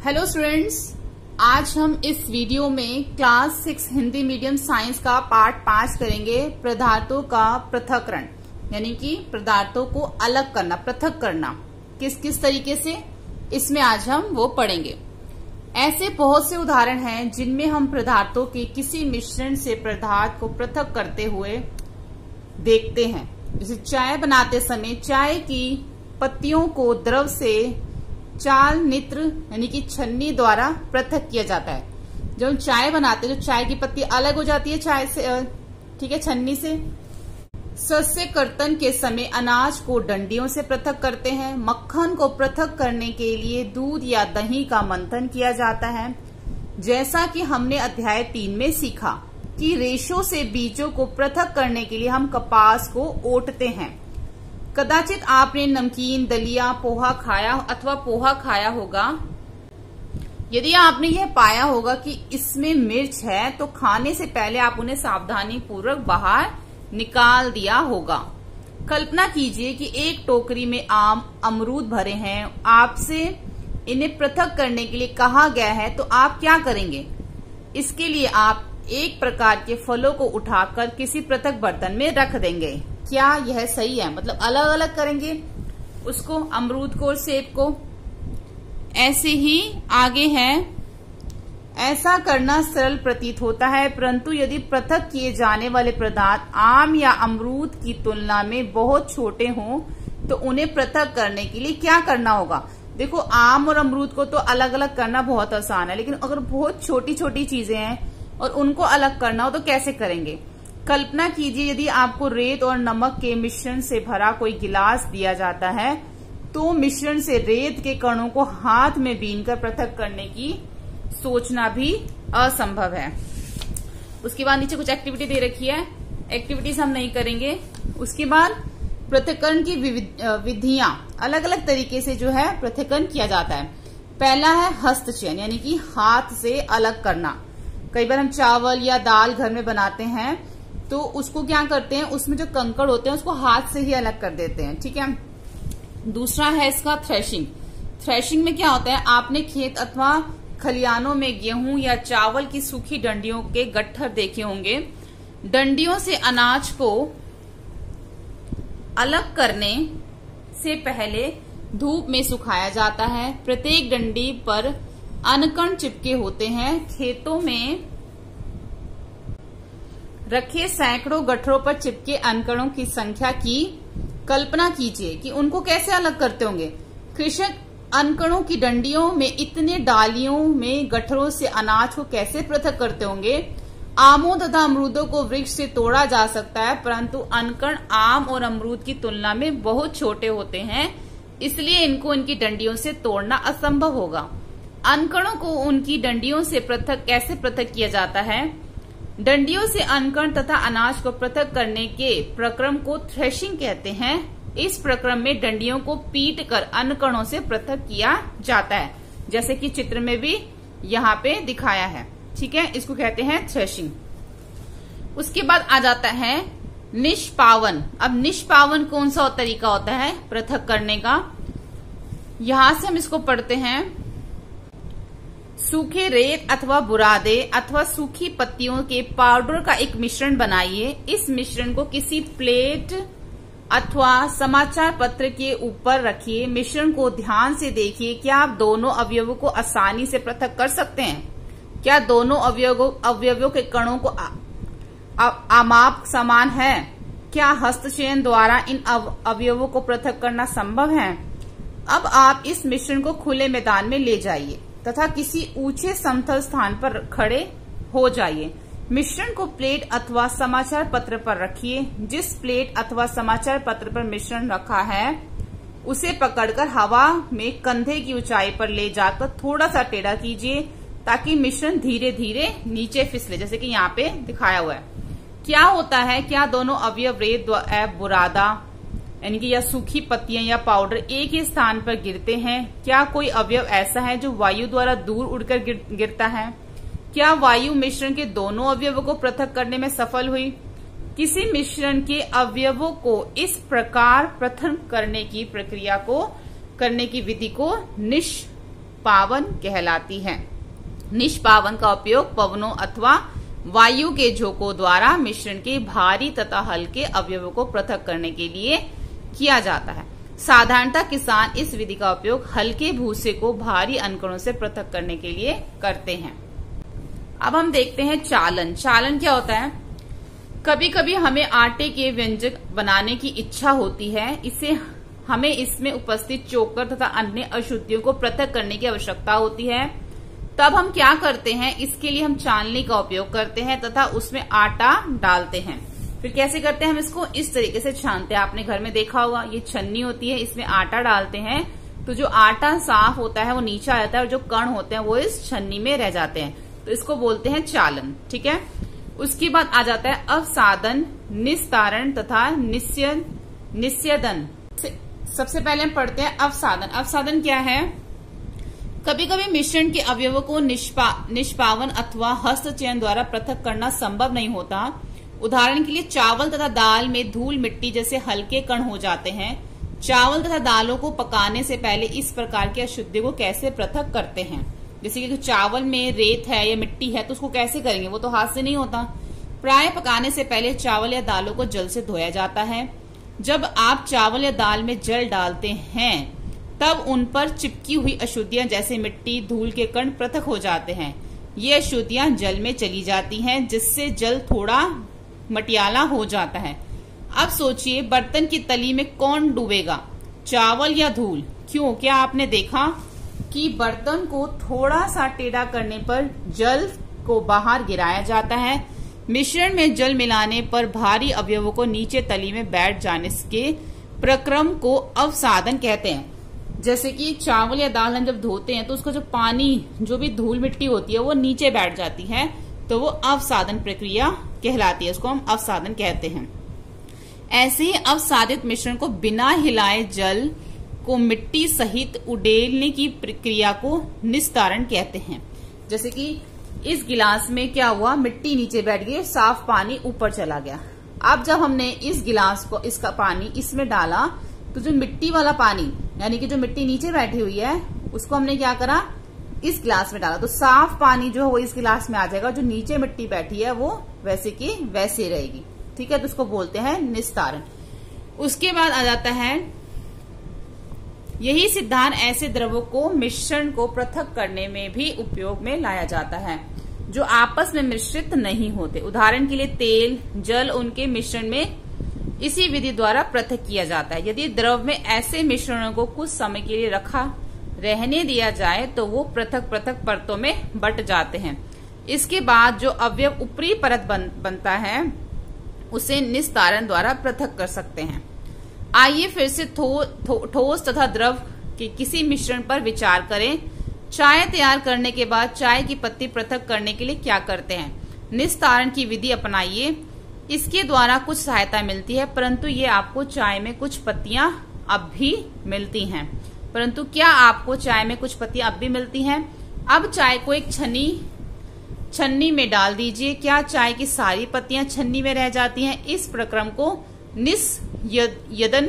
Hello students, आज हम इस वीडियो में क्लास 6 हिंदी मीडियम साइंस का पार्ट 5 करेंगे। पदार्थों का पृथक्करण, यानी कि पदार्थों को अलग करना, पृथक करना किस किस तरीके से, इसमें आज हम वो पढ़ेंगे। ऐसे बहुत से उदाहरण हैं जिनमें हम पदार्थों के किसी मिश्रण से पदार्थ को पृथक करते हुए देखते हैं। जैसे चाय बनाते समय चाय की पत्तियों को द्रव से चाल नित्र यानी कि छन्नी द्वारा पृथक किया जाता है। जब हम चाय बनाते हैं तो चाय की पत्ती अलग हो जाती है चाय से, ठीक है, छन्नी से। सस्य कर्तन के समय अनाज को डंडियों से पृथक करते हैं। मक्खन को पृथक करने के लिए दूध या दही का मंथन किया जाता है। जैसा कि हमने अध्याय 3 में सीखा कि रेशों से बीजों को पृथक करने के लिए हम कपास को ओटते हैं। कदाचित आपने नमकीन, दलिया, पोहा खाया अथवा पोहा खाया होगा। यदि आपने यह पाया होगा कि इसमें मिर्च है तो खाने से पहले आप उन्हें सावधानी पूर्वक बाहर निकाल दिया होगा। कल्पना कीजिए कि एक टोकरी में आम, अमरूद भरे हैं। आपसे इन्हें पृथक करने के लिए कहा गया है तो आप क्या करेंगे? इसके लिए आप एक प्रकार के फलों को उठाकर किसी पृथक बर्तन में रख देंगे। क्या यह सही है? मतलब अलग अलग करेंगे उसको, अमरूद को और सेब को। ऐसे ही आगे है, ऐसा करना सरल प्रतीत होता है, परंतु यदि पृथक किए जाने वाले पदार्थ आम या अमरूद की तुलना में बहुत छोटे हों तो उन्हें पृथक करने के लिए क्या करना होगा? देखो, आम और अमरूद को तो अलग अलग करना बहुत आसान है, लेकिन अगर बहुत छोटी छोटी चीजें हैं और उनको अलग करना हो तो कैसे करेंगे? कल्पना कीजिए यदि आपको रेत और नमक के मिश्रण से भरा कोई गिलास दिया जाता है तो मिश्रण से रेत के कणों को हाथ में बीनकर पृथक करने की सोचना भी असंभव है। उसके बाद नीचे कुछ एक्टिविटी दे रखी है, एक्टिविटीज हम नहीं करेंगे। उसके बाद पृथक्करण की विधियां, अलग अलग तरीके से जो है पृथक्करण किया जाता है। पहला है हस्तचयन, यानी कि हाथ से अलग करना। कई बार हम चावल या दाल घर में बनाते हैं तो उसको क्या करते हैं, उसमें जो कंकड़ होते हैं उसको हाथ से ही अलग कर देते हैं, ठीक है। दूसरा है इसका थ्रेशिंग। थ्रेशिंग में क्या होता है, आपने खेत अथवा खलिहानों में गेहूं या चावल की सूखी डंडियों के गट्ठर देखे होंगे। डंडियों से अनाज को अलग करने से पहले धूप में सुखाया जाता है। प्रत्येक डंडी पर अनकण चिपके होते हैं। खेतों में रखे सैकड़ों गट्ठरों पर चिपके अनकणों की संख्या की कल्पना कीजिए कि उनको कैसे अलग करते होंगे। कृषक अनकणों की डंडियों में इतने डालियों में गट्ठरों से अनाज को कैसे पृथक करते होंगे। आमों तथा अमरूदों को वृक्ष से तोड़ा जा सकता है, परंतु अनकण आम और अमरूद की तुलना में बहुत छोटे होते हैं, इसलिए इनको इनकी डंडियों से तोड़ना असंभव होगा। अनकणों को उनकी डंडियों से कैसे पृथक किया जाता है? डंडियों से अनकण तथा अनाज को पृथक करने के प्रक्रम को थ्रेशिंग कहते हैं। इस प्रक्रम में डंडियों को पीट कर अनकणों से पृथक किया जाता है, जैसे कि चित्र में भी यहाँ पे दिखाया है, ठीक है। इसको कहते हैं थ्रेशिंग। उसके बाद आ जाता है निष्पावन। अब निष्पावन कौन सा तरीका होता है पृथक करने का? यहां से हम इसको पढ़ते हैं। सूखे रेत अथवा बुरादे अथवा सूखी पत्तियों के पाउडर का एक मिश्रण बनाइए। इस मिश्रण को किसी प्लेट अथवा समाचार पत्र के ऊपर रखिए। मिश्रण को ध्यान से देखिए। क्या आप दोनों अवयवों को आसानी से पृथक कर सकते हैं? क्या दोनों अवयवों के कणों को आमाप समान है? क्या हस्तचयन द्वारा इन अवयवों को पृथक करना संभव है? अब आप इस मिश्रण को खुले मैदान में ले जाइए तथा किसी ऊंचे समतल स्थान पर खड़े हो जाइए। मिश्रण को प्लेट अथवा समाचार पत्र पर रखिए। जिस प्लेट अथवा समाचार पत्र पर मिश्रण रखा है उसे पकड़कर हवा में कंधे की ऊंचाई पर ले जाकर थोड़ा सा टेढ़ा कीजिए ताकि मिश्रण धीरे धीरे नीचे फिसले, जैसे कि यहाँ पे दिखाया हुआ है। क्या होता है, क्या दोनों अवयव रेत बुरादा यानी कि या सूखी पत्तियां या पाउडर एक ही स्थान पर गिरते हैं? क्या कोई अवयव ऐसा है जो वायु द्वारा दूर उड़कर गिरता है? क्या वायु मिश्रण के दोनों अवयवों को पृथक करने में सफल हुई? किसी मिश्रण के अवयवों को इस प्रकार पृथक करने की प्रक्रिया को करने की विधि को पावन कहलाती है। निष्पावन का उपयोग पवनों अथवा वायु के झोंकों द्वारा मिश्रण के भारी तथा हल्के अवयवों को पृथक करने के लिए किया जाता है। साधारणतः किसान इस विधि का उपयोग हल्के भूसे को भारी अनकणों से पृथक करने के लिए करते हैं। अब हम देखते हैं चालन। चालन क्या होता है? कभी कभी हमें आटे के व्यंजन बनाने की इच्छा होती है, इसे हमें इसमें उपस्थित चोकर तथा अन्य अशुद्धियों को पृथक करने की आवश्यकता होती है। तब हम क्या करते हैं, इसके लिए हम चालनी का उपयोग करते हैं तथा उसमें आटा डालते हैं। फिर कैसे करते हैं, हम इसको इस तरीके से छानते हैं। आपने घर में देखा होगा, ये छन्नी होती है, इसमें आटा डालते हैं तो जो आटा साफ होता है वो नीचे आ जाता है और जो कण होते हैं वो इस छन्नी में रह जाते हैं, तो इसको बोलते हैं चालन। ठीक है। उसके बाद आ जाता है अवसादन, निस्तारण तथा निस्यदन। सबसे पहले हम पढ़ते हैं अवसादन। अवसादन क्या है? कभी कभी मिश्रण के अवयवों को निष्पावन अथवा हस्तचयन द्वारा पृथक करना संभव नहीं होता। उदाहरण के लिए चावल तथा दाल में धूल मिट्टी जैसे हल्के कण हो जाते हैं। चावल तथा दालों को पकाने से पहले इस प्रकार की अशुद्धि को कैसे पृथक करते हैं? जैसे कि चावल में रेत है या मिट्टी है तो उसको कैसे करेंगे, वो तो हाथ से नहीं होता। प्राय पकाने से पहले चावल या दालों को जल से धोया जाता है। जब आप चावल या दाल में जल डालते हैं तब उन पर चिपकी हुई अशुद्धियां जैसे मिट्टी, धूल के कण पृथक हो जाते हैं। ये अशुद्धियां जल में चली जाती हैं जिससे जल थोड़ा मटियाला हो जाता है। अब सोचिए, बर्तन की तली में कौन डूबेगा, चावल या धूल? क्यों? क्या आपने देखा कि बर्तन को थोड़ा सा टेढ़ा करने पर जल को बाहर गिराया जाता है। मिश्रण में जल मिलाने पर भारी अवयवों को नीचे तली में बैठ जाने के प्रक्रम को अवसादन कहते हैं। जैसे कि चावल या दाल हम जब धोते हैं तो उसका जो पानी, जो भी धूल मिट्टी होती है वो नीचे बैठ जाती है, तो वो अवसादन प्रक्रिया कहलाती है, उसको हम अवसादन कहते हैं। ऐसे ही अवसादित मिश्रण को बिना हिलाए जल को मिट्टी सहित उड़ेलने की प्रक्रिया को निस्तारण कहते हैं। जैसे कि इस गिलास में क्या हुआ, मिट्टी नीचे बैठ गई, साफ पानी ऊपर चला गया। अब जब हमने इस गिलास को, इसका पानी इसमें डाला तो जो मिट्टी वाला पानी, यानी कि जो मिट्टी नीचे बैठी हुई है, उसको हमने क्या करा, इस गिलास में डाला, तो साफ पानी जो है वो इस गिलास में आ जाएगा। जो नीचे मिट्टी बैठी है वो वैसे की वैसे रहेगी। ठीक है, तो उसको बोलते हैं निस्तारण। उसके बाद आ जाता है, यही सिद्धांत ऐसे द्रवों को मिश्रण को पृथक करने में भी उपयोग में लाया जाता है जो आपस में मिश्रित नहीं होते। उदाहरण के लिए तेल, जल, उनके मिश्रण में इसी विधि द्वारा पृथक किया जाता है। यदि द्रव में ऐसे मिश्रणों को कुछ समय के लिए रखा रहने दिया जाए तो वो पृथक पृथक परतों में बट जाते हैं। इसके बाद जो अवयव ऊपरी परत बनता है उसे निस्तारण द्वारा पृथक कर सकते हैं। आइए फिर से ठोस तथा द्रव के किसी मिश्रण पर विचार करें। चाय तैयार करने के बाद चाय की पत्ती पृथक करने के लिए क्या करते हैं? निस्तारण की विधि अपनाइए। इसके द्वारा कुछ सहायता मिलती है, परंतु ये आपको चाय में कुछ पत्तियां अब भी मिलती हैं। परंतु क्या आपको चाय में कुछ पत्तियां अब भी मिलती हैं? अब चाय को एक छन्नी में डाल दीजिए। क्या चाय की सारी पत्तियां छन्नी में रह जाती हैं? इस प्रक्रम को निस्यदन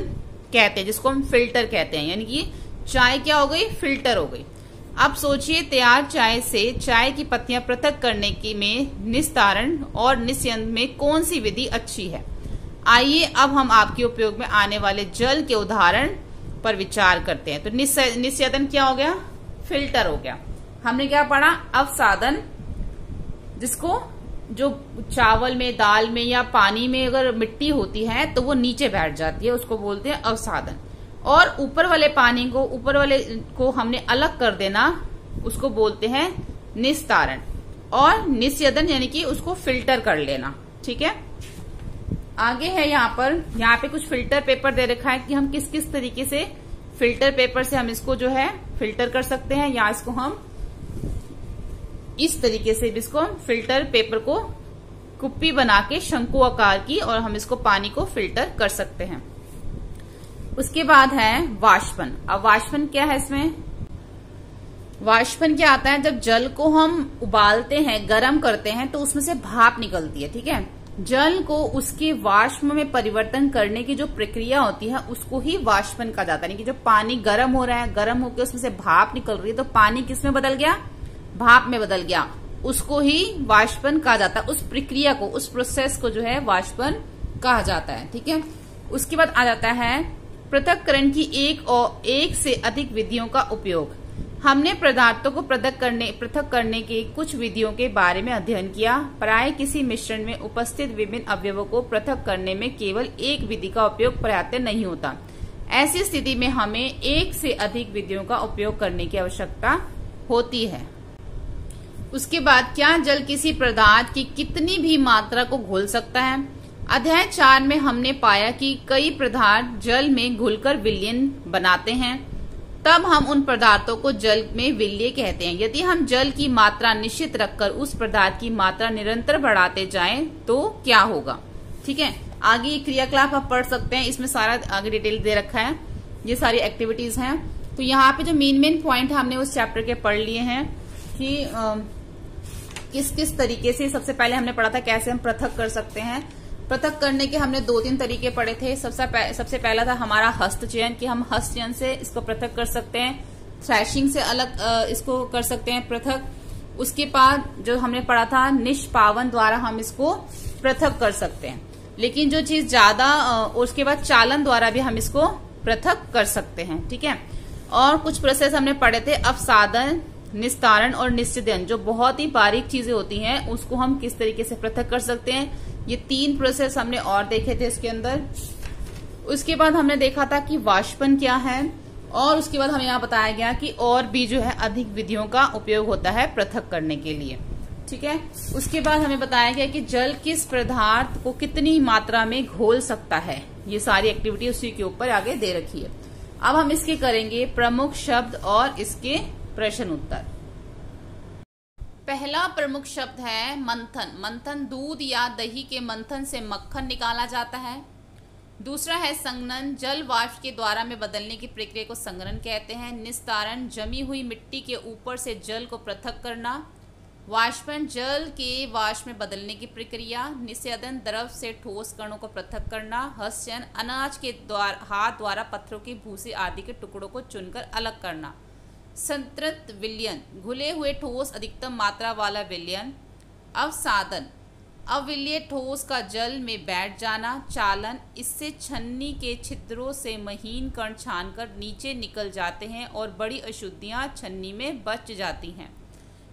कहते हैं, जिसको हम फिल्टर कहते हैं। यानी कि चाय क्या हो गई, फिल्टर हो गई। अब सोचिए, तैयार चाय से चाय की पत्तियां पृथक करने की में निस्तारण और निस्यदन में कौन सी विधि अच्छी है? आइए अब हम आपके उपयोग में आने वाले जल के उदाहरण पर विचार करते हैं। तो निस्यदन क्या हो गया, फिल्टर हो गया। हमने क्या पढ़ा, अवसादन, जिसको जो चावल में, दाल में या पानी में अगर मिट्टी होती है तो वो नीचे बैठ जाती है, उसको बोलते हैं अवसादन। और ऊपर वाले पानी को, ऊपर वाले को हमने अलग कर देना, उसको बोलते हैं निस्तारण। और निस्यदन यानी कि उसको फिल्टर कर लेना। ठीक है, आगे है यहाँ पे कुछ फिल्टर पेपर दे रखा है कि हम किस किस तरीके से फिल्टर पेपर से हम इसको जो है फिल्टर कर सकते हैं, या इसको हम इस तरीके से इसको हम फिल्टर पेपर को कुप्पी बना के शंकु आकार की, और हम इसको पानी को फिल्टर कर सकते हैं। उसके बाद है वाष्पन। अब वाष्पन क्या है, इसमें वाष्पन क्या आता है, जब जल को हम उबालते हैं, गर्म करते हैं तो उसमें से भाप निकलती है। ठीक है, जल को उसके वाष्प में परिवर्तन करने की जो प्रक्रिया होती है उसको ही वाष्पन कहा जाता है। यानी कि जो पानी गर्म हो रहा है, गर्म होकर उसमें से भाप निकल रही है, तो पानी किस में बदल गया? भाप में बदल गया, उसको ही वाष्पन कहा जाता है। उस प्रक्रिया को, उस प्रोसेस को जो है वाष्पन कहा जाता है। ठीक है। उसके बाद आ जाता है पृथक्करण की एक से अधिक विधियों का उपयोग। हमने पदार्थों को पृथक करने की कुछ विधियों के बारे में अध्ययन किया। प्राय किसी मिश्रण में उपस्थित विभिन्न अवयवों को पृथक करने में केवल एक विधि का उपयोग पर्याप्त नहीं होता। ऐसी स्थिति में हमें एक से अधिक विधियों का उपयोग करने की आवश्यकता होती है। उसके बाद, क्या जल किसी पदार्थ की कितनी भी मात्रा को घोल सकता है? अध्याय 4 में हमने पाया कि कई पदार्थ जल में घुलकर विलयन बनाते हैं, तब हम उन पदार्थों को जल में विलय कहते हैं। यदि हम जल की मात्रा निश्चित रखकर उस पदार्थ की मात्रा निरंतर बढ़ाते जाएं तो क्या होगा? ठीक है। आगे क्रियाकलाप आप पढ़ सकते हैं, इसमें सारा आगे डिटेल दे रखा है, ये सारी एक्टिविटीज हैं। तो यहाँ पे जो मेन पॉइंट हमने उस चैप्टर के पढ़ लिए हैं कि किस किस तरीके से, सबसे पहले हमने पढ़ा था कैसे हम पृथक कर सकते हैं। पृथक करने के हमने 2-3 तरीके पढ़े थे। सबसे पहला था हमारा हस्तचयन, कि हम हस्तचयन से इसको पृथक कर सकते हैं, थ्रैशिंग से अलग इसको कर सकते हैं पृथक। उसके बाद जो हमने पढ़ा था निष्पावन द्वारा हम इसको पृथक कर सकते हैं। लेकिन जो चीज ज्यादा, उसके बाद चालन द्वारा भी हम इसको पृथक कर सकते हैं। ठीक है। और कुछ प्रोसेस हमने पढ़े थे, अपसादन, निस्तारण और निस्यदन, जो बहुत ही बारीक चीजें होती हैं उसको हम किस तरीके से पृथक कर सकते हैं। ये 3 प्रोसेस हमने और देखे थे इसके अंदर। उसके बाद हमने देखा था कि वाष्पन क्या है, और उसके बाद हमें यहाँ बताया गया कि और भी जो है अधिक विधियों का उपयोग होता है पृथक करने के लिए। ठीक है। उसके बाद हमें बताया गया कि जल किस पदार्थ को कितनी मात्रा में घोल सकता है। ये सारी एक्टिविटी उसी के ऊपर आगे दे रखी है। अब हम इसके करेंगे प्रमुख शब्द और इसके प्रश्न उत्तर। पहला प्रमुख शब्द है मंथन। मंथन, दूध या दही के मंथन से मक्खन निकाला जाता है। दूसरा है संघनन, जल वाष्प के द्वारा में बदलने की प्रक्रिया को संघनन कहते हैं। निस्तारण, जमी हुई मिट्टी के ऊपर से जल को पृथक करना। वाष्पन, जल के वाष्प में बदलने की प्रक्रिया। निस्यदन, द्रव से ठोस कणों को पृथक करना। हस्तचयन, अनाज के हाथ द्वारा पत्थरों के भूसे आदि के टुकड़ों को चुनकर अलग करना। संतृप्त विलयन, घुले हुए ठोस अधिकतम मात्रा वाला विलयन। अवसादन, अविलय ठोस का जल में बैठ जाना। चालन, इससे छन्नी के छिद्रों से महीन कण छानकर नीचे निकल जाते हैं और बड़ी अशुद्धियां छन्नी में बच जाती हैं।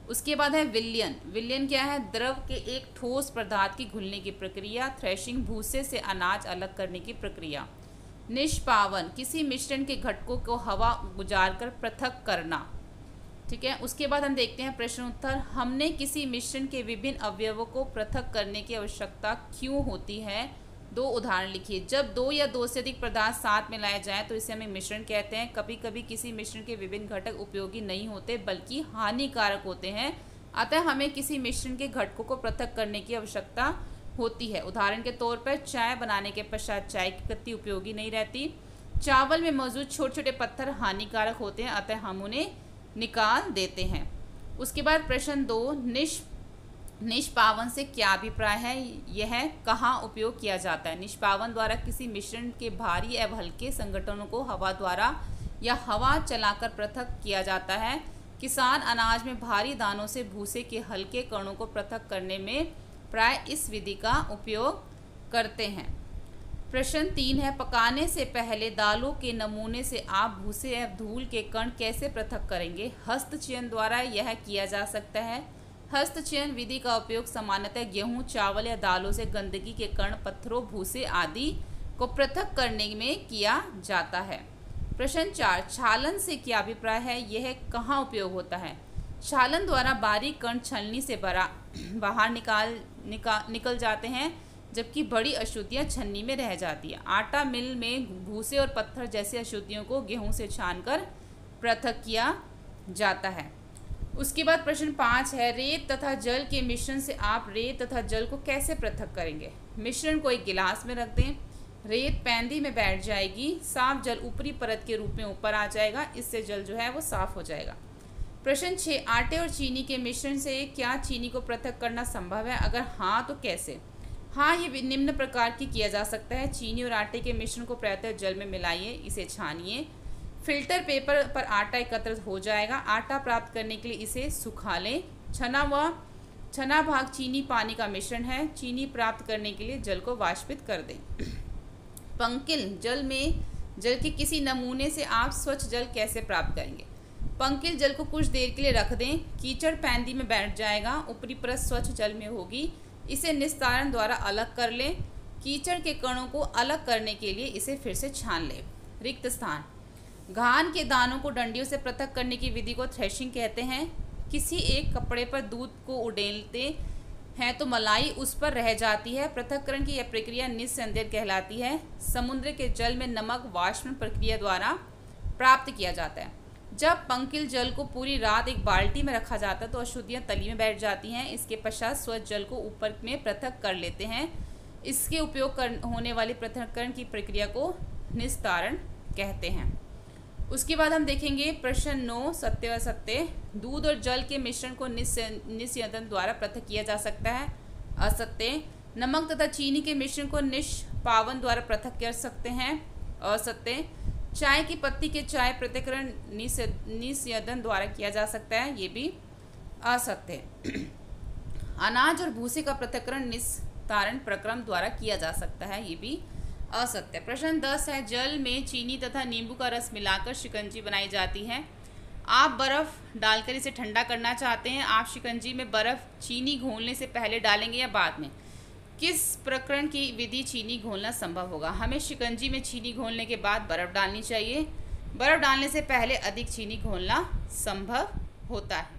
उसके बाद है विलयन। विलयन क्या है? द्रव के एक ठोस पदार्थ की घुलने की प्रक्रिया। थ्रेशिंग, भूसे से अनाज अलग करने की प्रक्रिया। निष्पावन, किसी मिश्रण के घटकों को हवा गुजारकर पृथक करना। ठीक है। उसके बाद हम देखते हैं प्रश्न उत्तर। हमने किसी मिश्रण के विभिन्न अवयवों को पृथक करने की आवश्यकता क्यों होती है? 2 उदाहरण लिखिए। जब 2 या 2 से अधिक पदार्थ साथ में लाए जाएं तो इसे हम मिश्रण कहते हैं। कभी कभी किसी मिश्रण के विभिन्न घटक उपयोगी नहीं होते बल्कि हानिकारक होते हैं, अतः हमें किसी मिश्रण के घटकों को पृथक करने की आवश्यकता होती है। उदाहरण के तौर पर चाय बनाने के पश्चात चाय की पत्ती उपयोगी नहीं रहती। चावल में मौजूद छोटे छोटे पत्थर हानिकारक होते हैं, अतः हम उन्हें निकाल देते हैं। उसके बाद प्रश्न 2, निष्पावन से क्या अभिप्राय है? यह कहाँ उपयोग किया जाता है? निष्पावन द्वारा किसी मिश्रण के भारी एवं हल्के संगठनों को हवा द्वारा या हवा चलाकर पृथक किया जाता है। किसान अनाज में भारी दानों से भूसे के हल्के कणों को पृथक करने में प्राय इस विधि का उपयोग करते हैं। प्रश्न 3 है, पकाने से पहले दालों के नमूने से आप भूसे एवं धूल के कण कैसे पृथक करेंगे? हस्तचयन द्वारा यह किया जा सकता है। हस्तचयन विधि का उपयोग सामान्यतः गेहूं, चावल या दालों से गंदगी के कण, पत्थरों, भूसे आदि को पृथक करने में किया जाता है। प्रश्न 4, छालन से क्या अभिप्राय है? यह कहाँ उपयोग होता है? छालन द्वारा बारीक कण छलनी से बाहर निकल जाते हैं, जबकि बड़ी अशुद्धियां छन्नी में रह जाती है। आटा मिल में भूसे और पत्थर जैसी अशुद्धियों को गेहूं से छानकर पृथक किया जाता है। उसके बाद प्रश्न 5 है, रेत तथा जल के मिश्रण से आप रेत तथा जल को कैसे पृथक करेंगे? मिश्रण को एक गिलास में रख दें, रेत पैंदी में बैठ जाएगी, साफ जल ऊपरी परत के रूप में ऊपर आ जाएगा, इससे जल जो है वो साफ हो जाएगा। प्रश्न 6, आटे और चीनी के मिश्रण से क्या चीनी को पृथक करना संभव है? अगर हाँ तो कैसे? हाँ, ये निम्न प्रकार की किया जा सकता है। चीनी और आटे के मिश्रण को प्रायतः जल में मिलाइए, इसे छानिए। फिल्टर पेपर पर आटा एकत्रित हो जाएगा। आटा प्राप्त करने के लिए इसे सुखा लें। छना भाग चीनी पानी का मिश्रण है। चीनी प्राप्त करने के लिए जल को वाष्पित कर दें। पंकिल जल के किसी नमूने से आप स्वच्छ जल कैसे प्राप्त करेंगे? पंकिल जल को कुछ देर के लिए रख दें। कीचड़ पैंदी में बैठ जाएगा, ऊपरी परत स्वच्छ जल में होगी। इसे निस्तारण द्वारा अलग कर लें। कीचड़ के कणों को अलग करने के लिए इसे फिर से छान लें। रिक्त स्थान, धान के दानों को डंडियों से पृथक करने की विधि को थ्रेशिंग कहते हैं। किसी एक कपड़े पर दूध को उड़ेलते हैं तो मलाई उस पर रह जाती है। पृथक्करण की यह प्रक्रिया निस्संदेह कहलाती है। समुद्र के जल में नमक वाष्पन प्रक्रिया द्वारा प्राप्त किया जाता है। जब पंकिल जल को पूरी रात एक बाल्टी में रखा जाता है तो अशुद्धियां तली में बैठ जाती हैं। इसके पश्चात स्वच्छ जल को ऊपर में पृथक कर लेते हैं। इसके उपयोग होने वाली पृथक्करण की प्रक्रिया को निस्तारण कहते हैं। उसके बाद हम देखेंगे प्रश्न 9, सत्य व असत्य। दूध और जल के मिश्रण को निस्यंदन द्वारा पृथक किया जा सकता है। असत्य, नमक तथा चीनी के मिश्रण को निष्पावन द्वारा पृथक कर सकते हैं। असत्य, चाय की पत्ती के चाय पृथक्करण निस्यंदन द्वारा किया जा सकता है, ये भी असत्य। अनाज और भूसे का पृथक्करण निस्तारण प्रक्रम द्वारा किया जा सकता है, ये भी असत्य। प्रश्न 10 है, जल में चीनी तथा नींबू का रस मिलाकर शिकंजी बनाई जाती है। आप बर्फ डालकर इसे ठंडा करना चाहते हैं। आप शिकंजी में बर्फ चीनी घोलने से पहले डालेंगे या बाद में? किस प्रकरण की विधि चीनी घोलना संभव होगा? हमें शिकंजी में चीनी घोलने के बाद बर्फ डालनी चाहिए। बर्फ डालने से पहले अधिक चीनी घोलना संभव होता है।